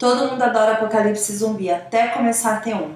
Todo mundo adora apocalipse zumbi, até começar a ter um.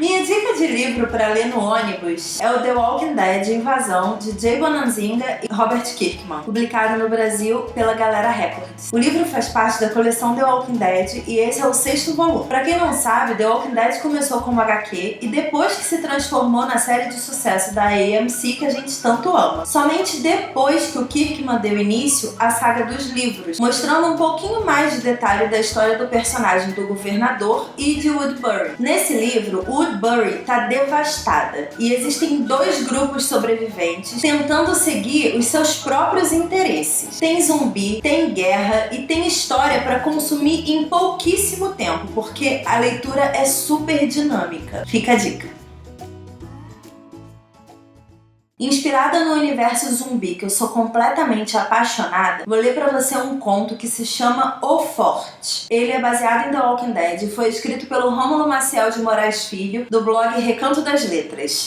Minha dica de livro para ler no ônibus é o The Walking Dead Invasão, de Jay Bonanzinga e Robert Kirkman, publicado no Brasil pela Galera Records. O livro faz parte da coleção The Walking Dead e esse é o 6º volume. Para quem não sabe, The Walking Dead começou como HQ e depois que se transformou na série de sucesso da AMC que a gente tanto ama. Somente depois que o Kirkman deu início à saga dos livros, mostrando um pouquinho mais de detalhe da história do personagem do governador e de Woodbury. Nesse livro, Woodbury está devastada e existem 2 grupos sobreviventes tentando seguir os seus próprios interesses. Tem zumbi, tem guerra e tem história para consumir em pouquíssimo tempo, porque a leitura é super dinâmica. Fica a dica. Inspirada no universo zumbi, que eu sou completamente apaixonada, vou ler pra você um conto que se chama O Forte. Ele é baseado em The Walking Dead e foi escrito pelo Rômulo Maciel de Moraes Filho, do blog Recanto das Letras.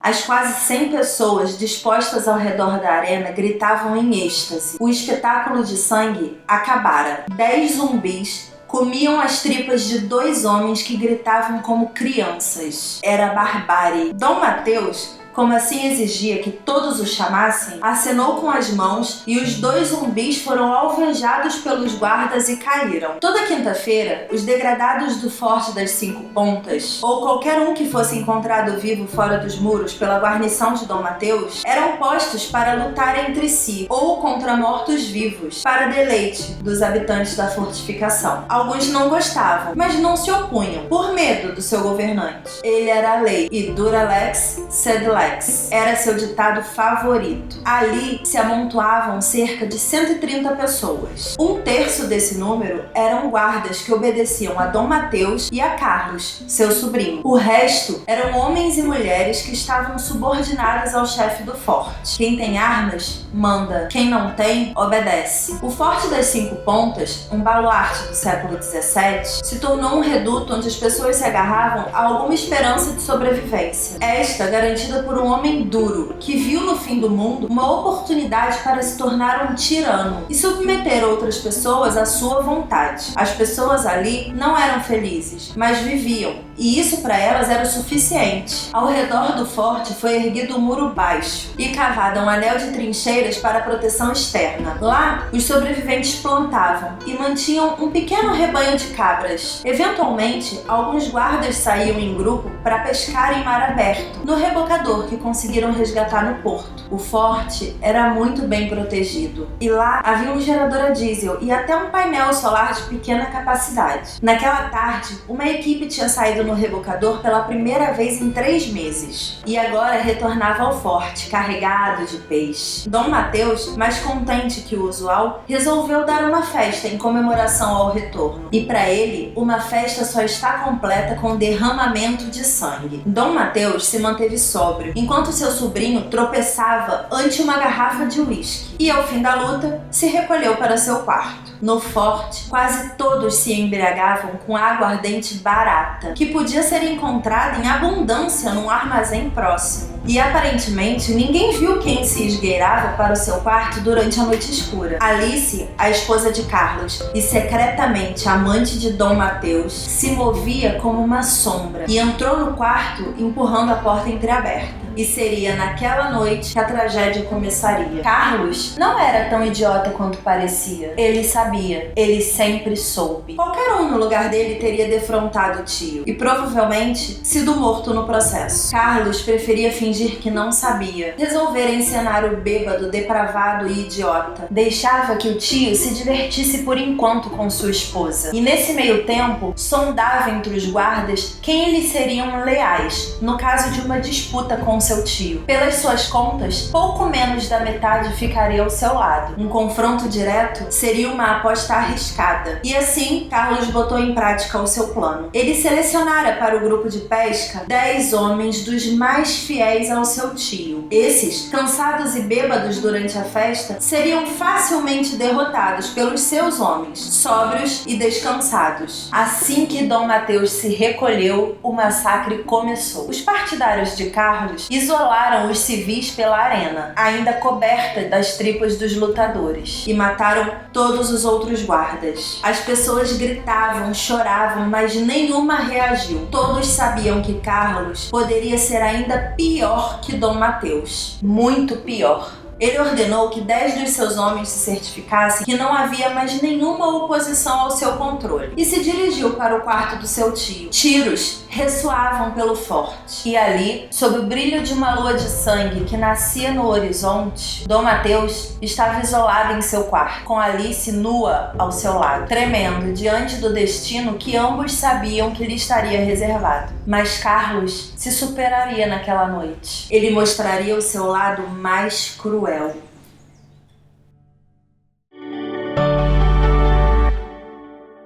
As quase 100 pessoas dispostas ao redor da arena gritavam em êxtase. O espetáculo de sangue acabara. 10 zumbis comiam as tripas de 2 homens que gritavam como crianças. Era barbárie. Dom Mateus, como assim exigia que todos o chamassem, acenou com as mãos e os 2 zumbis foram alvejados pelos guardas e caíram. Toda quinta-feira, os degradados do Forte das 5 Pontas, ou qualquer um que fosse encontrado vivo fora dos muros pela guarnição de Dom Mateus, eram postos para lutar entre si ou contra mortos-vivos, para deleite dos habitantes da fortificação. Alguns não gostavam, mas não se opunham, por medo do seu governante. Ele era a lei, e dura lex, sed lex. Era seu ditado favorito. Ali se amontoavam cerca de 130 pessoas. 1/3 desse número eram guardas que obedeciam a Dom Mateus e a Carlos, seu sobrinho. O resto eram homens e mulheres que estavam subordinadas ao chefe do forte. Quem tem armas, manda. Quem não tem, obedece. O Forte das 5 Pontas, um baluarte do século XVII, se tornou um reduto onde as pessoas se agarravam a alguma esperança de sobrevivência. Esta garantida por um homem duro, que viu no fim do mundo uma oportunidade para se tornar um tirano e submeter outras pessoas à sua vontade. As pessoas ali não eram felizes, mas viviam, e isso para elas era o suficiente. Ao redor do forte foi erguido um muro baixo e cavado um anel de trincheiras para proteção externa. Lá, os sobreviventes plantavam e mantinham um pequeno rebanho de cabras. Eventualmente, alguns guardas saíam em grupo para pescar em mar aberto, no rebocador que conseguiram resgatar no porto. O forte era muito bem protegido e lá havia um gerador a diesel e até um painel solar de pequena capacidade. Naquela tarde, uma equipe tinha saído no rebocador pela primeira vez em 3 meses e agora retornava ao forte, carregado de peixe. Dom Mateus, mais contente que o usual, resolveu dar uma festa em comemoração ao retorno. E para ele, uma festa só está completa com derramamento de sangue. Dom Mateus se manteve sóbrio, enquanto seu sobrinho tropeçava ante uma garrafa de uísque. E ao fim da luta, se recolheu para seu quarto. No forte, quase todos se embriagavam com água ardente barata, que podia ser encontrada em abundância num armazém próximo. E aparentemente, ninguém viu quem se esgueirava para o seu quarto durante a noite escura. Alice, a esposa de Carlos e secretamente amante de Dom Mateus, se movia como uma sombra e entrou no quarto empurrando a porta entreaberta. E seria naquela noite que a tragédia começaria. Carlos não era tão idiota quanto parecia. Ele sabia. Ele sempre soube. Qualquer um no lugar dele teria defrontado o tio e provavelmente sido morto no processo. Carlos preferia fingir que não sabia. Resolver encenar o bêbado, depravado e idiota. Deixava que o tio se divertisse por enquanto com sua esposa. E nesse meio tempo, sondava entre os guardas quem eles seriam leais, no caso de uma disputa com seu tio. Pelas suas contas, pouco menos da metade ficaria ao seu lado. Um confronto direto seria uma aposta arriscada. E assim, Carlos botou em prática o seu plano. Ele selecionara para o grupo de pesca 10 homens dos mais fiéis ao seu tio. Esses, cansados e bêbados durante a festa, seriam facilmente derrotados pelos seus homens, sóbrios e descansados. Assim que Dom Mateus se recolheu, o massacre começou. Os partidários de Carlos Isolaram os civis pela arena, ainda coberta das tripas dos lutadores, e mataram todos os outros guardas. As pessoas gritavam, choravam, mas nenhuma reagiu. Todos sabiam que Carlos poderia ser ainda pior que Dom Mateus. Muito pior. Ele ordenou que 10 dos seus homens se certificassem que não havia mais nenhuma oposição ao seu controle e se dirigiu para o quarto do seu tio. Tiros ressoavam pelo forte e ali, sob o brilho de uma lua de sangue que nascia no horizonte, Dom Mateus estava isolado em seu quarto, com Alice nua ao seu lado, tremendo diante do destino que ambos sabiam que lhe estaria reservado. Mas Carlos se superaria naquela noite. Ele mostraria o seu lado mais cruel.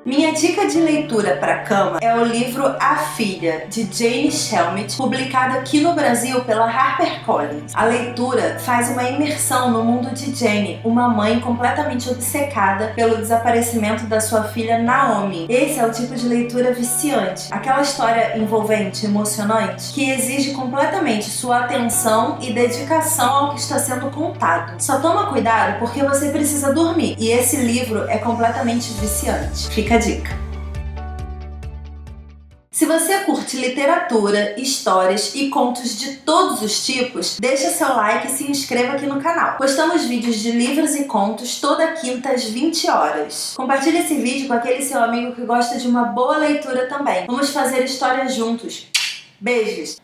Minha dica de leitura para cama é o livro A Filha, de Jane Shelmit, publicado aqui no Brasil pela HarperCollins. A leitura faz uma imersão no mundo de Jane, uma mãe completamente obcecada pelo desaparecimento da sua filha Naomi. Esse é o tipo de leitura viciante, aquela história envolvente, emocionante, que exige completamente sua atenção e dedicação ao que está sendo contado. Só toma cuidado porque você precisa dormir, e esse livro é completamente viciante. Fica a dica. Se você curte literatura, histórias e contos de todos os tipos, deixa seu like e se inscreva aqui no canal. Postamos vídeos de livros e contos toda quinta às 20 horas. Compartilhe esse vídeo com aquele seu amigo que gosta de uma boa leitura também. Vamos fazer histórias juntos. Beijos!